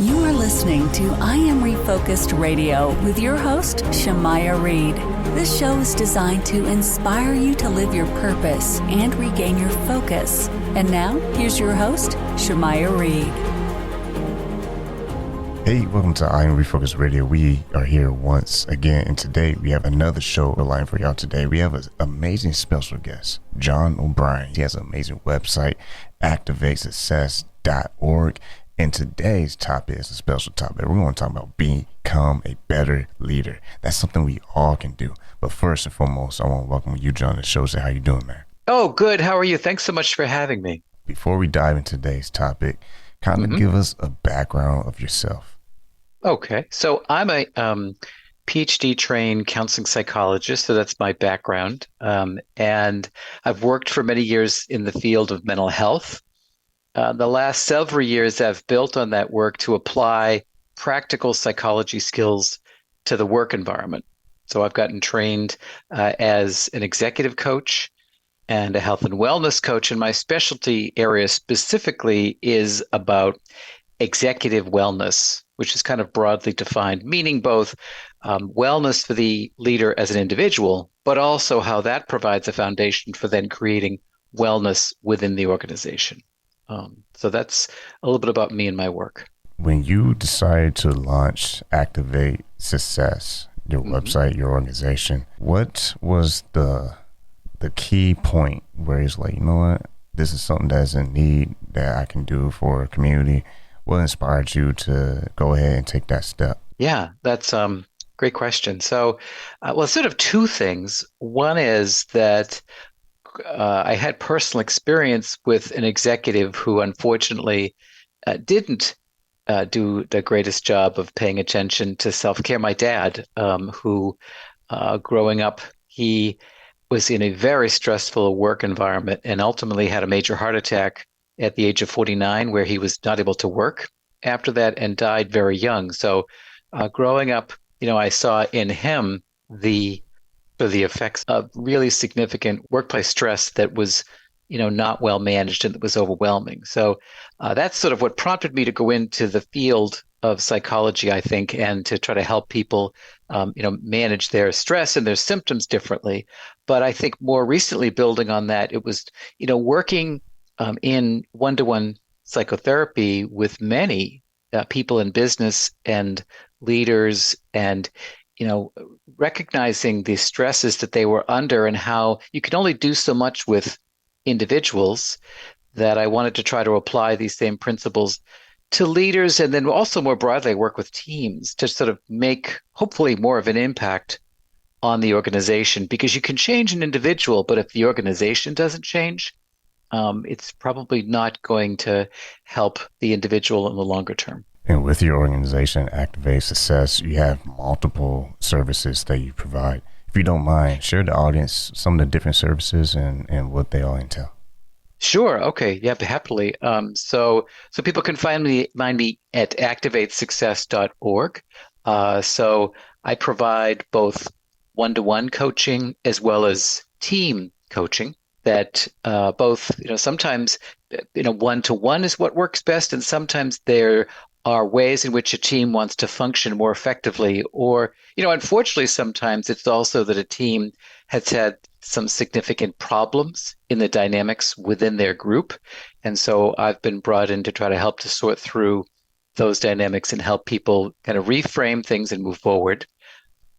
You are listening to I Am Refocused Radio with your host, Shamaya Reed. This show is designed to inspire you to live your purpose and regain your focus. And now, here's your host, Shamaya Reed. Hey, welcome to I Am Refocused Radio. We are here once again, and today we have another show aligned for y'all. Today we have an amazing special guest, John O'Brien. He has an amazing website, activatesuccess.org. And today's topic is a special topic. We're going to talk about become a better leader. That's something we all can do. But first and foremost, I want to welcome you, John, to the show. Say, how you doing, man? Oh, good. How are you? Thanks so much for having me. Before we dive into today's topic, kind of give us a background of yourself. Okay. So I'm a Ph.D. trained counseling psychologist. So that's my background. And I've worked for many years in the field of mental health. The last several years, I've built on that work to apply practical psychology skills to the work environment. So I've gotten trained as an executive coach and a health and wellness coach. And my specialty area specifically is about executive wellness, which is kind of broadly defined, meaning both wellness for the leader as an individual, but also how that provides a foundation for then creating wellness within the organization. So that's a little bit about me and my work. When you decided to launch Activate Success, your website, your organization, what was the key point where it's like, you know what, this is something that's in need that I can do for a community? What inspired you to go ahead and take that step? Yeah, that's a great question. So, sort of two things. One is that I had personal experience with an executive who unfortunately didn't do the greatest job of paying attention to self-care. My dad, who growing up, he was in a very stressful work environment and ultimately had a major heart attack at the age of 49, where he was not able to work after that and died very young. So growing up, I saw in him the effects of really significant workplace stress that was, not well managed and that was overwhelming. So that's sort of what prompted me to go into the field of psychology, I think, and to try to help people, manage their stress and their symptoms differently. But I think more recently, building on that, it was, working in one-to-one psychotherapy with many people in business and leaders and recognizing the stresses that they were under and how you can only do so much with individuals, that I wanted to try to apply these same principles to leaders. And then also more broadly, I work with teams to sort of make hopefully more of an impact on the organization, because you can change an individual, but if the organization doesn't change, it's probably not going to help the individual in the longer term. And with your organization, Activate Success, you have multiple services that you provide. If you don't mind, share the audience some of the different services and what they all entail. Sure. Okay. Yeah, happily. So people can find me at activatesuccess.org. So I provide both one-to-one coaching as well as team coaching. That both, sometimes, one-to-one is what works best, and sometimes there are ways in which a team wants to function more effectively. Or, unfortunately, sometimes it's also that a team has had some significant problems in the dynamics within their group. And so I've been brought in to try to help to sort through those dynamics and help people kind of reframe things and move forward.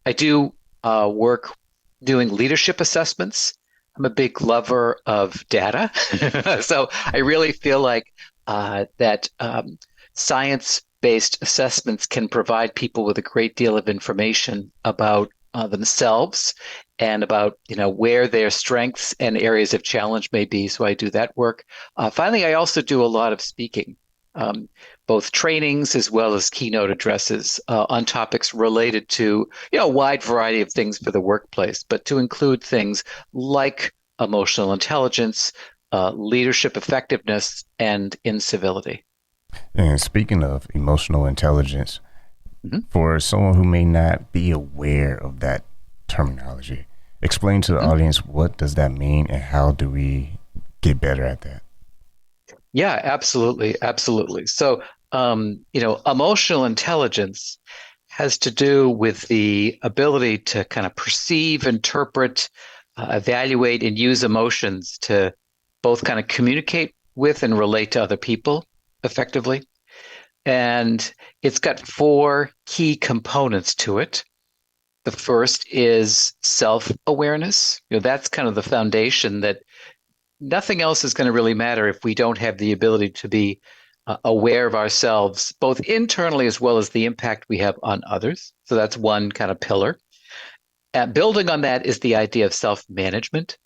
I do work doing leadership assessments. I'm a big lover of data. So I really feel like that science-based assessments can provide people with a great deal of information about themselves and about, where their strengths and areas of challenge may be. So I do that work. Finally, I also do a lot of speaking, both trainings as well as keynote addresses on topics related to, a wide variety of things for the workplace, but to include things like emotional intelligence, leadership effectiveness, and incivility. And speaking of emotional intelligence, for someone who may not be aware of that terminology, explain to the audience, what does that mean and how do we get better at that? Yeah, absolutely. Absolutely. So Emotional intelligence has to do with the ability to kind of perceive, interpret, evaluate, and use emotions to both kind of communicate with and relate to other people effectively. And it's got four key components to it. The first is self-awareness. That's kind of the foundation that nothing else is going to really matter if we don't have the ability to be aware of ourselves, both internally as well as the impact we have on others. So that's one kind of pillar. Building on that is the idea of self-management,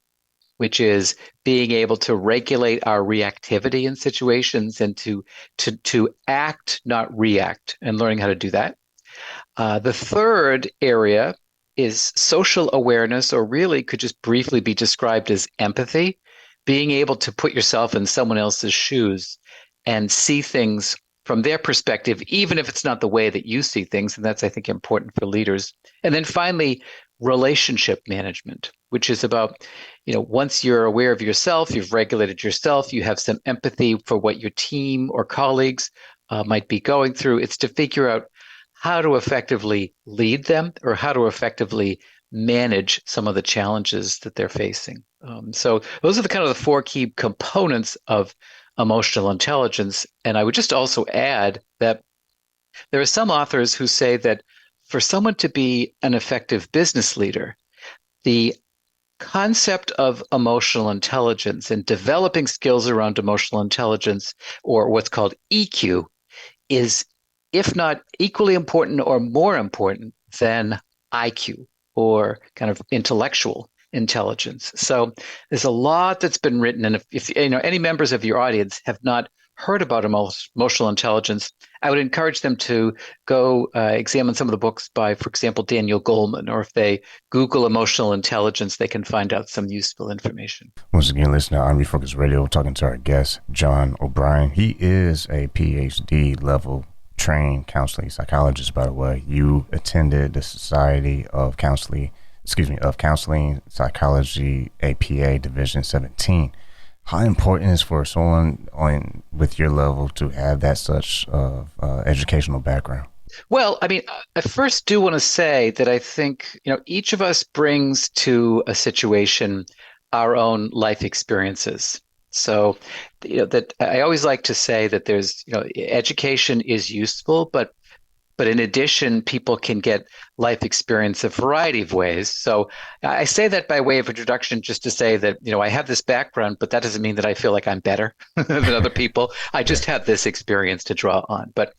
which is being able to regulate our reactivity in situations and to act, not react, and learning how to do that. The third area is social awareness, or really could just briefly be described as empathy, being able to put yourself in someone else's shoes and see things from their perspective, even if it's not the way that you see things. And that's, I think, important for leaders. And then finally, relationship management, which is about, once you're aware of yourself, you've regulated yourself, you have some empathy for what your team or colleagues might be going through. It's to figure out how to effectively lead them or how to effectively manage some of the challenges that they're facing. So those are the kind of the four key components of emotional intelligence. And I would just also add that there are some authors who say that for someone to be an effective business leader, the concept of emotional intelligence and developing skills around emotional intelligence, or what's called EQ, is, if not equally important or more important than IQ, or kind of intellectual intelligence. So there's a lot that's been written, and if any members of your audience have not heard about emotional intelligence, I would encourage them to go examine some of the books by, for example, Daniel Goleman, or if they Google emotional intelligence, they can find out some useful information. Once again, listen to On Refocus Radio, talking to our guest, John O'Brien. He is a Ph.D. level trained counseling psychologist, by the way. You attended the Society of Counseling Psychology, APA Division 17. How important is for someone with your level to have that such educational background? Well, I mean, I first do want to say that I think, each of us brings to a situation our own life experiences. So, that I always like to say that there's, education is useful, but in addition, people can get life experience a variety of ways. So I say that by way of introduction, just to say that, I have this background, but that doesn't mean that I feel like I'm better than other people. I just have this experience to draw on. But,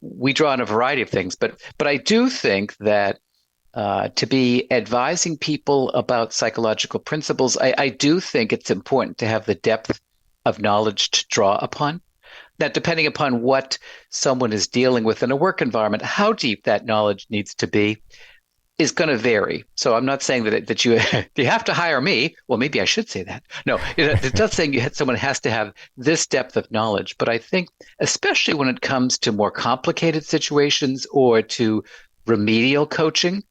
we draw on a variety of things. But I do think that to be advising people about psychological principles, I do think it's important to have the depth of knowledge to draw upon. That depending upon what someone is dealing with in a work environment, how deep that knowledge needs to be is going to vary. So I'm not saying that you you have to hire me. Well, maybe I should say that. No, it's not saying someone has to have this depth of knowledge. But I think, especially when it comes to more complicated situations or to remedial coaching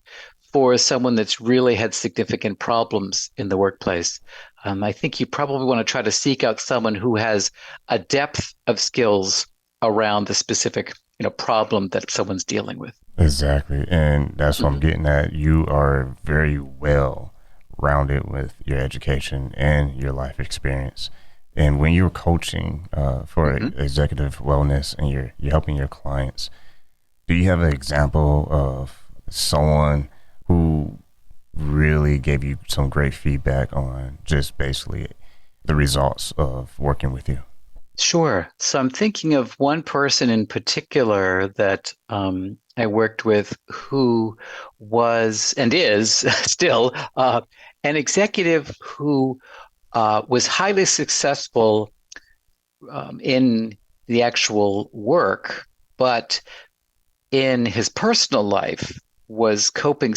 for someone that's really had significant problems in the workplace, I think you probably want to try to seek out someone who has a depth of skills around the specific, problem that someone's dealing with. Exactly. And that's what I'm getting at. You are very well rounded with your education and your life experience. And when you're coaching for executive wellness and you're helping your clients, do you have an example of someone who really gave you some great feedback on just basically the results of working with you? Sure. So I'm thinking of one person in particular that I worked with, who was and is still an executive who was highly successful in the actual work, but in his personal life was coping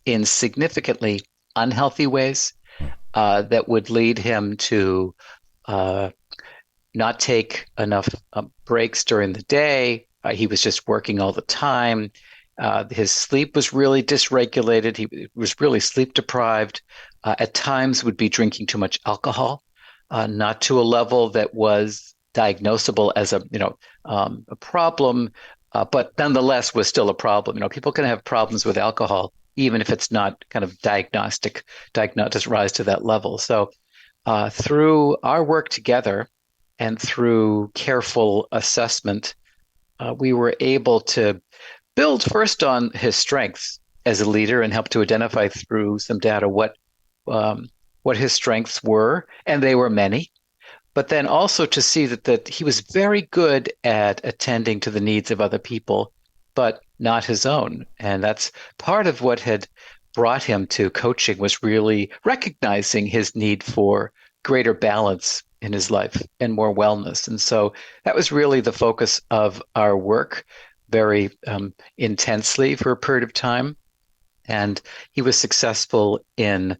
in significantly unhealthy ways that would lead him to not take enough breaks during the day. He was just working all the time. His sleep was really dysregulated. He was really sleep deprived. At times would be drinking too much alcohol, not to a level that was diagnosable as a problem, but nonetheless was still a problem. People can have problems with alcohol even if it's not kind of doesn't rise to that level. So through our work together and through careful assessment, we were able to build first on his strengths as a leader and help to identify through some data what his strengths were, and they were many. But then also to see that he was very good at attending to the needs of other people, but not his own. And that's part of what had brought him to coaching, was really recognizing his need for greater balance in his life and more wellness. And so that was really the focus of our work, very intensely for a period of time. And he was successful in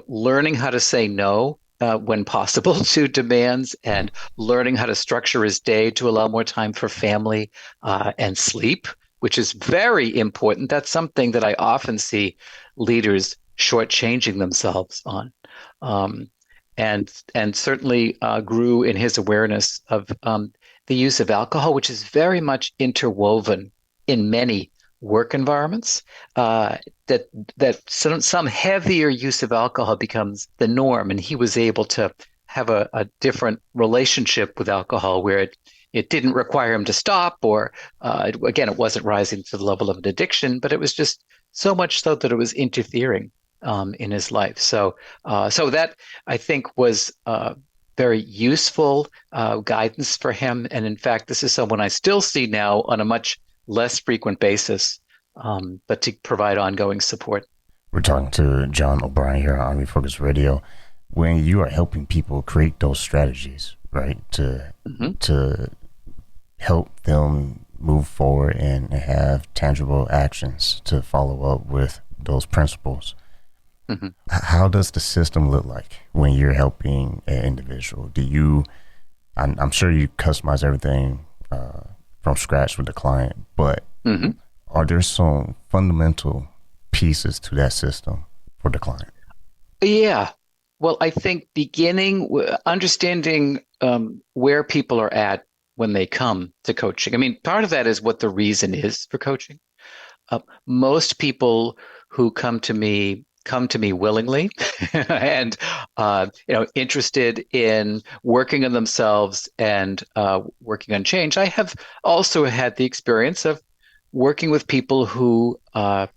learning how to say no when possible to demands, and learning how to structure his day to allow more time for family and sleep, which is very important. That's something that I often see leaders shortchanging themselves on. And certainly grew in his awareness of the use of alcohol, which is very much interwoven in many work environments, that some heavier use of alcohol becomes the norm. And he was able to have a different relationship with alcohol, where it didn't require him to stop, or again, it wasn't rising to the level of an addiction, but it was just so much so that it was interfering in his life. So that, I think, was very useful guidance for him. And in fact, this is someone I still see now on a much less frequent basis, but to provide ongoing support. We're talking to John O'Brien here on Refocus Radio. When you are helping people create those strategies, right, to help them move forward and have tangible actions to follow up with those principles, how does the system look like when you're helping an individual? I'm sure you customize everything from scratch with the client, but are there some fundamental pieces to that system for the client? Yeah. Well, I think understanding where people are at when they come to coaching. I mean, part of that is what the reason is for coaching. Most people who come to me willingly and interested in working on themselves and working on change. I have also had the experience of working with people who are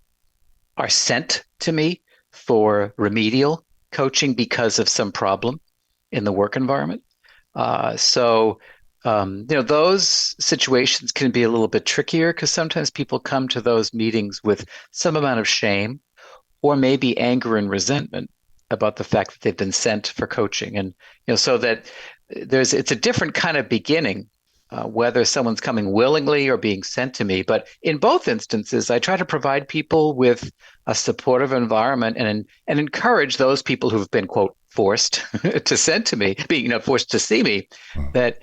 sent to me for remedial coaching because of some problem in the work environment. Those situations can be a little bit trickier, because sometimes people come to those meetings with some amount of shame, or maybe anger and resentment about the fact that they've been sent for coaching. And, so that it's a different kind of beginning, whether someone's coming willingly or being sent to me. But in both instances, I try to provide people with a supportive environment and encourage those people who've been, quote, forced to send to me, being forced to see me, that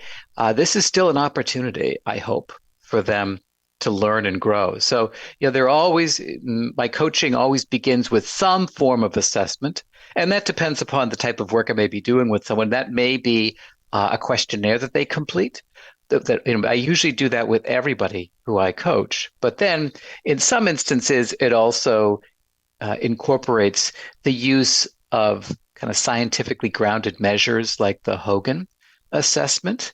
this is still an opportunity, I hope, for them to learn and grow. So, my coaching always begins with some form of assessment, and that depends upon the type of work I may be doing with someone. That may be a questionnaire that they complete. I usually do that with everybody who I coach. But then in some instances, it also incorporates the use of kind of scientifically grounded measures like the Hogan assessment.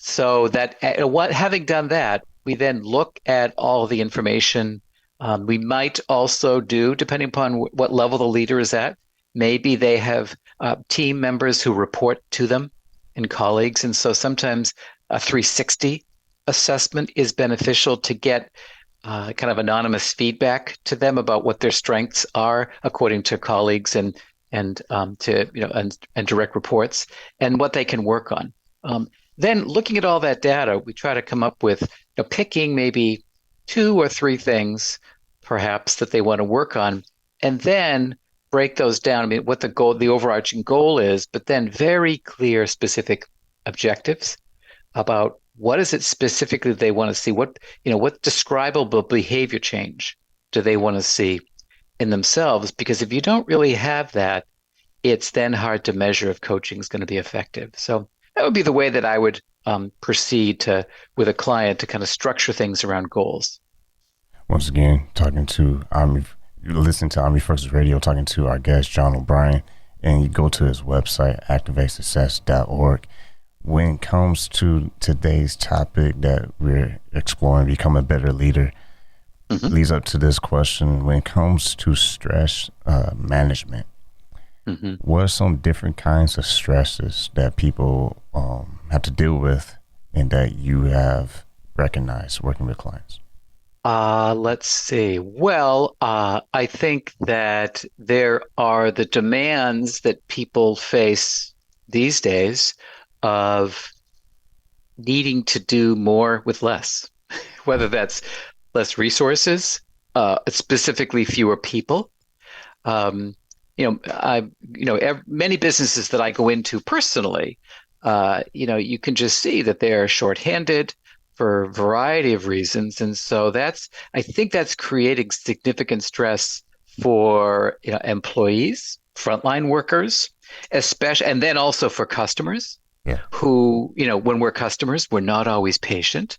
So that having done that, we then look at all the information. We might also do, depending upon what level the leader is at, maybe they have team members who report to them and colleagues. And so sometimes a 360 assessment is beneficial to get kind of anonymous feedback to them about what their strengths are according to colleagues and direct reports, and what they can work on. Then looking at all that data, we try to come up with picking maybe 2 or 3 things perhaps that they want to work on, and then break those down. I mean, what the overarching goal is, but then very clear, specific objectives about what is it specifically they want to see. What describable behavior change do they want to see in themselves? Because if you don't really have that, it's then hard to measure if coaching is going to be effective. So that would be the way that I would proceed to with a client to kind of structure things around goals. Once again, you listen to Omni Focus Radio, talking to our guest, John O'Brien, and you go to his website, activatesuccess.org. When it comes to today's topic that we're exploring, become a better leader, leads up to this question. When it comes to stress management, what are some different kinds of stresses that people have to deal with and that you have recognized working with clients? Let's see. Well, I think that there are the demands that people face these days of needing to do more with less, whether that's less resources, specifically fewer people. Many businesses that I go into personally, you can just see that they're shorthanded for a variety of reasons. And so I think that's creating significant stress for, employees, frontline workers, especially, and then also for customers who, when we're customers, we're not always patient.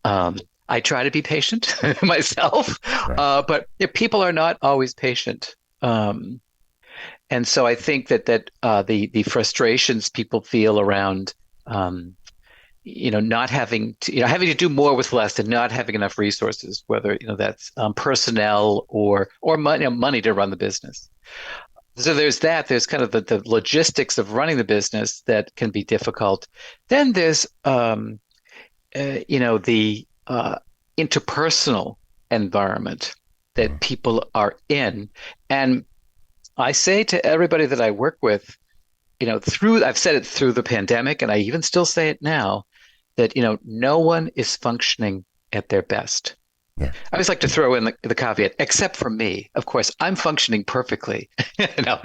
I try to be patient myself, but people are not always patient. And so I think that the frustrations people feel around, not having to do more with less and not having enough resources, whether that's personnel or money to run the business. So there's that. There's kind of the logistics of running the business that can be difficult. Then there's the interpersonal environment that people are in, and I say to everybody that I work with, I've said it through the pandemic, and I even still say it now, that, no one is functioning at their best. Yeah. I always like to throw in the caveat, except for me. Of course, I'm functioning perfectly. No,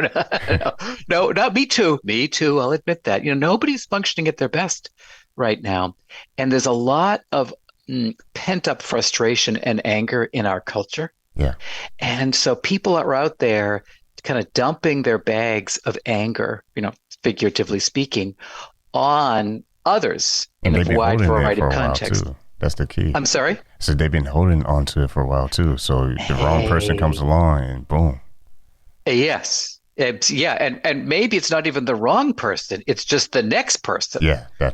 not me too. Me too. I'll admit that. Nobody's functioning at their best right now. And there's a lot of pent-up frustration and anger in our culture. Yeah. And so people are out there kind of dumping their bags of anger, figuratively speaking, on others in a wide variety of contexts. That's the key. I'm sorry? So they've been holding on to it for a while too. So the wrong person comes along and boom. Yes. And maybe it's not even the wrong person. It's just the next person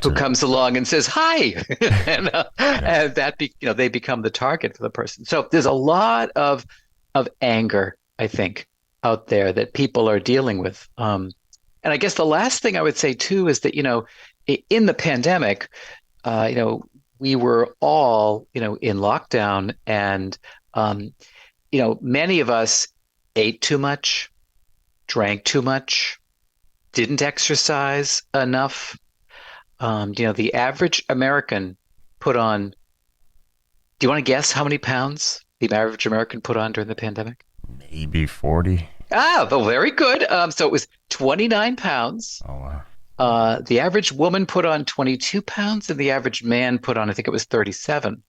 who comes along and says, hi. and that, they become the target for the person. So there's a lot of anger, I think, out there that people are dealing with. And I guess the last thing I would say too is that, in the pandemic, we were all, in lockdown, and, many of us ate too much, drank too much, didn't exercise enough. The average American put on, do you want to guess how many pounds the average American put on during the pandemic? Maybe 40. Well, very good. So it was 29 pounds. Oh, wow. The average woman put on 22 pounds, and the average man put on, I think it was 37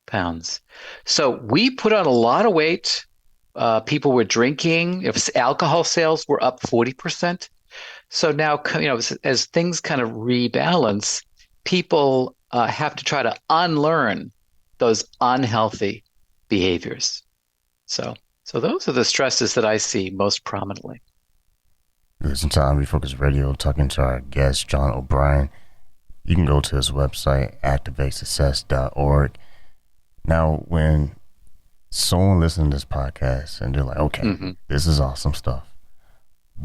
pounds. So we put on a lot of weight. People were drinking. If alcohol sales were up 40%. So now, as things kind of rebalance, people have to try to unlearn those unhealthy behaviors. So those are the stresses that I see most prominently. Listen to Omni Focus Radio, talking to our guest, John O'Brien. You can go to his website, activatesuccess.org. Now, when someone listens to this podcast and they're like, okay, this is awesome stuff,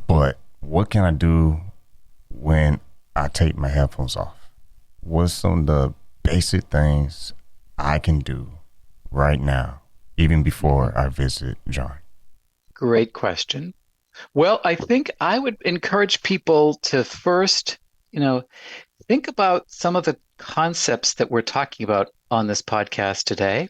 but what can I do when I take my headphones off? What's some of the basic things I can do right now, even before I visit John? Great question. Well, I think I would encourage people to first, think about some of the concepts that we're talking about on this podcast today,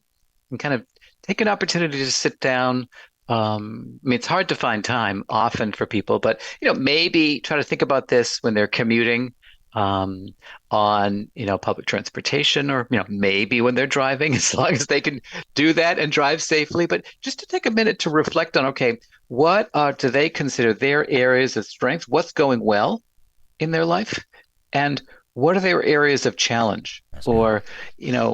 and kind of take an opportunity to sit down. It's hard to find time often for people, but maybe try to think about this when they're commuting um, on, public transportation, or, maybe when they're driving, as long as they can do that and drive safely. But just to take a minute to reflect on, okay, do they consider their areas of strength? What's going well in their life? And what are their areas of challenge? That's good. Or,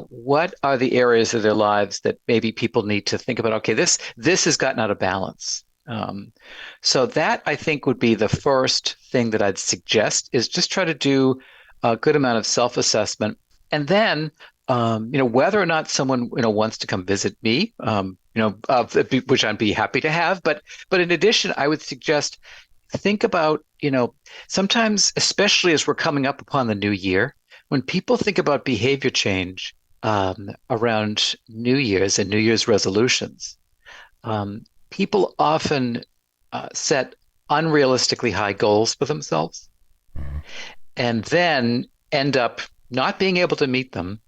what are the areas of their lives that maybe people need to think about? Okay, this has gotten out of balance. So that, I think, would be the first thing that I'd suggest, is just try to do a good amount of self-assessment. And then, whether or not someone, wants to come visit me, which I'd be happy to have. But in addition, I would suggest, think about, sometimes, especially as we're coming up upon the new year, when people think about behavior change around New Year's and New Year's resolutions, um, people often set unrealistically high goals for themselves Mhm. and then end up not being able to meet them,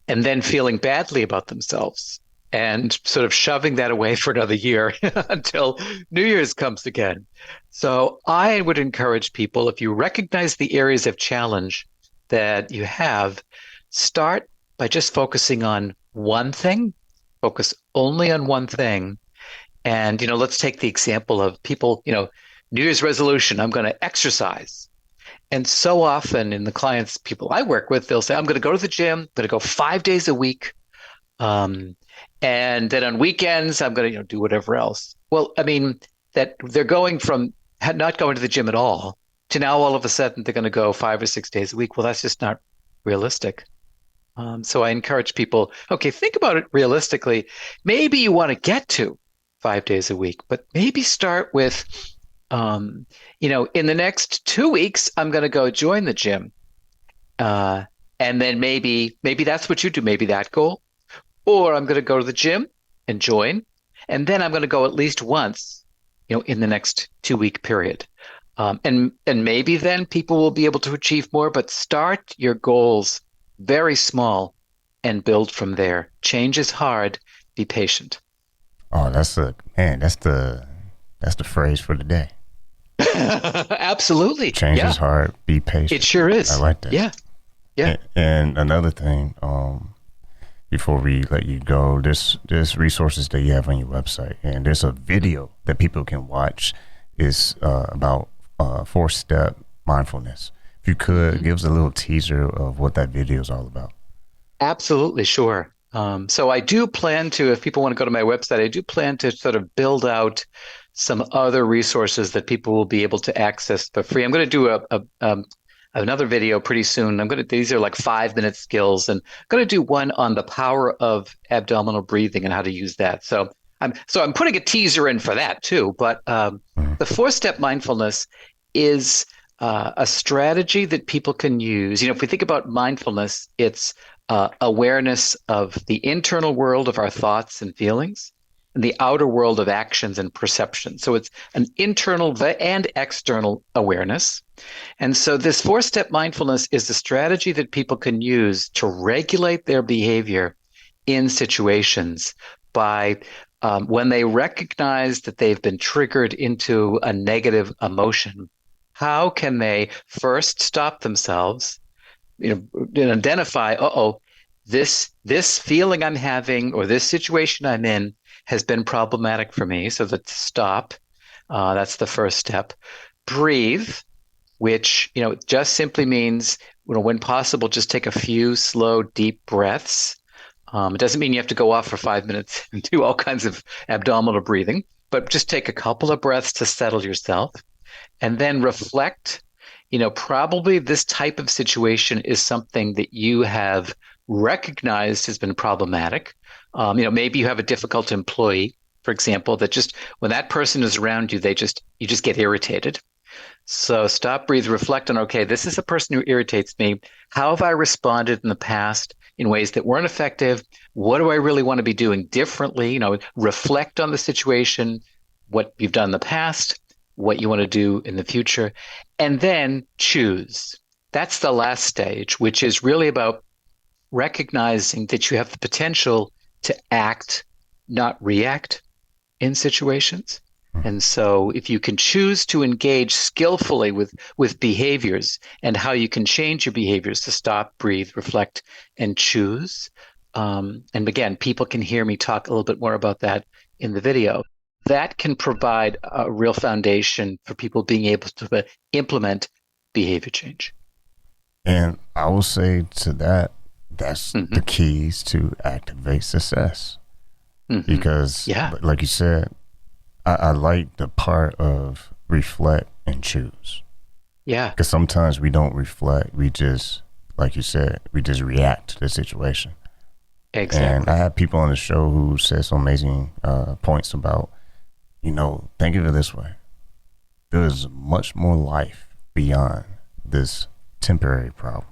and then feeling badly about themselves and sort of shoving that away for another year until New Year's comes again. So I would encourage people, if you recognize the areas of challenge that you have, start by just focusing on one thing, focus only on one thing. And, let's take the example of people, New Year's resolution, I'm going to exercise. And so often in the clients, people I work with, they'll say, I'm going to go to the gym, I'm going to go 5 days a week. Um, and then on weekends, I'm going to, do whatever else. Well, I mean, that they're going from not going to the gym at all to now all of a sudden they're going to go 5 or 6 days a week. Well, that's just not realistic. So I encourage people, okay, think about it realistically. Maybe you want to get to 5 days a week, but maybe start with, in the next 2 weeks, I'm going to go join the gym. And then maybe that's what you do, maybe that goal. Or I'm going to go to the gym and join, and then I'm going to go at least once, in the next 2 week period. And maybe then people will be able to achieve more, but start your goals very small and build from there. Change is hard. Be patient. Oh, that's the phrase for the day. Absolutely. Change Yeah, is hard. Be it patient. sure I is. like that. Yeah. Yeah. And another thing, before we let you go, there's resources that you have on your website, and there's a video that people can watch. Is about 4-step mindfulness. If you could give us a little teaser of what that video is all about. Absolutely, sure. So I do plan to, if people want to go to my website, I do plan to sort of build out some other resources that people will be able to access for free. I'm going to do another video pretty soon. These are like 5 minute skills, and I'm going to do one on the power of abdominal breathing and how to use that. So I'm putting a teaser in for that too. But Mhm. the 4-step mindfulness is a strategy that people can use. If we think about mindfulness, it's awareness of the internal world of our thoughts and feelings, and the outer world of actions and perception. So it's an internal and external awareness. And so this 4-step mindfulness is a strategy that people can use to regulate their behavior in situations by when they recognize that they've been triggered into a negative emotion. How can they first stop themselves, and identify, this feeling I'm having or this situation I'm in has been problematic for me. So that stop, that's the first step. Breathe, which, just simply means, when possible, just take a few slow, deep breaths. It doesn't mean you have to go off for 5 minutes and do all kinds of abdominal breathing, but just take a couple of breaths to settle yourself, and then reflect. Probably this type of situation is something that you have recognized has been problematic. Maybe you have a difficult employee, for example, that just when that person is around you, you just get irritated. So stop, breathe, reflect on, okay, this is a person who irritates me. How have I responded in the past in ways that weren't effective? What do I really want to be doing differently? Reflect on the situation, what you've done in the past, what you want to do in the future, and then choose. That's the last stage, which is really about recognizing that you have the potential to act, not react in situations. And so if you can choose to engage skillfully with behaviors and how you can change your behaviors to stop, breathe, reflect, and choose. And again, people can hear me talk a little bit more about that in the video. That can provide a real foundation for people being able to implement behavior change. And I will say to that, that's the keys to activate success. Because, like you said, I like the part of reflect and choose. Yeah. Because sometimes we don't reflect. We just, like you said, we just react to the situation. Exactly. And I had people on the show who said some amazing points about, think of it this way. There's much more life beyond this temporary problem.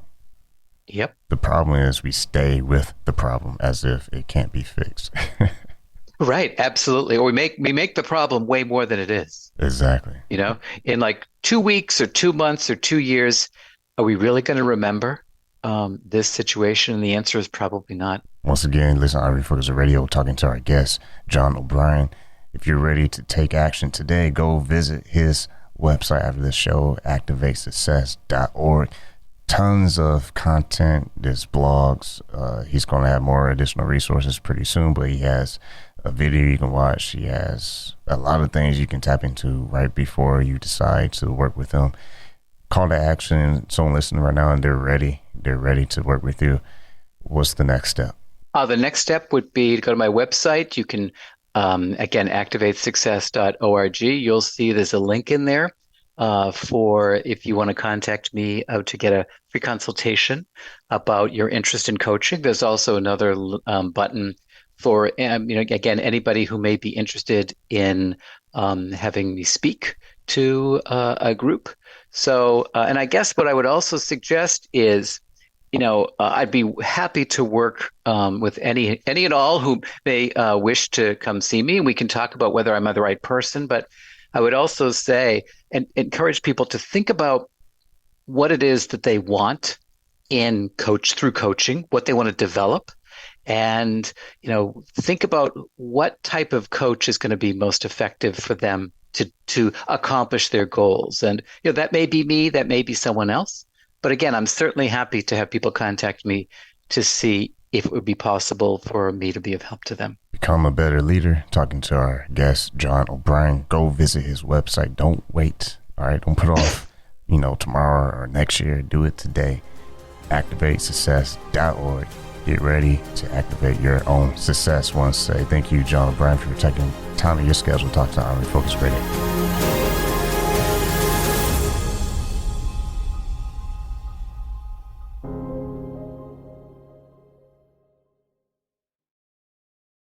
Yep. The problem is we stay with the problem as if it can't be fixed. Right, absolutely. Or we make the problem way more than it is. Exactly. In like 2 weeks or 2 months or 2 years, are we really going to remember this situation? And the answer is probably not. Once again, listen, I'm Refocus Radio, talking to our guest, John O'Brien. If you're ready to take action today, go visit his website after the show, activatesuccess.org. Tons of content. There's blogs. He's going to have more additional resources pretty soon, but he has a video you can watch. He has a lot of things you can tap into right before you decide to work with him. Call to action. Someone listening right now and they're ready to work with you. What's the next step? The next step would be to go to my website. You can, again, activatesuccess.org. You'll see there's a link in there for if you want to contact me to get a free consultation about your interest in coaching. There's also another button for, again, anybody who may be interested in having me speak to a group. So, and I guess what I would also suggest is, I'd be happy to work with any and all who may wish to come see me, and we can talk about whether I'm the right person. But I would also say and encourage people to think about what it is that they want through coaching, what they want to develop, and think about what type of coach is going to be most effective for them to accomplish their goals. And that may be me, that may be someone else. But again, I'm certainly happy to have people contact me to see if it would be possible for me to be of help to them. Become a better leader. Talking to our guest, John O'Brien. Go visit his website. Don't wait. All right. Don't put off, tomorrow or next year. Do it today. ActivateSuccess.org. Get ready to activate your own success. I want to say thank you, John O'Brien, for taking time in your schedule to talk to Refocus Radio.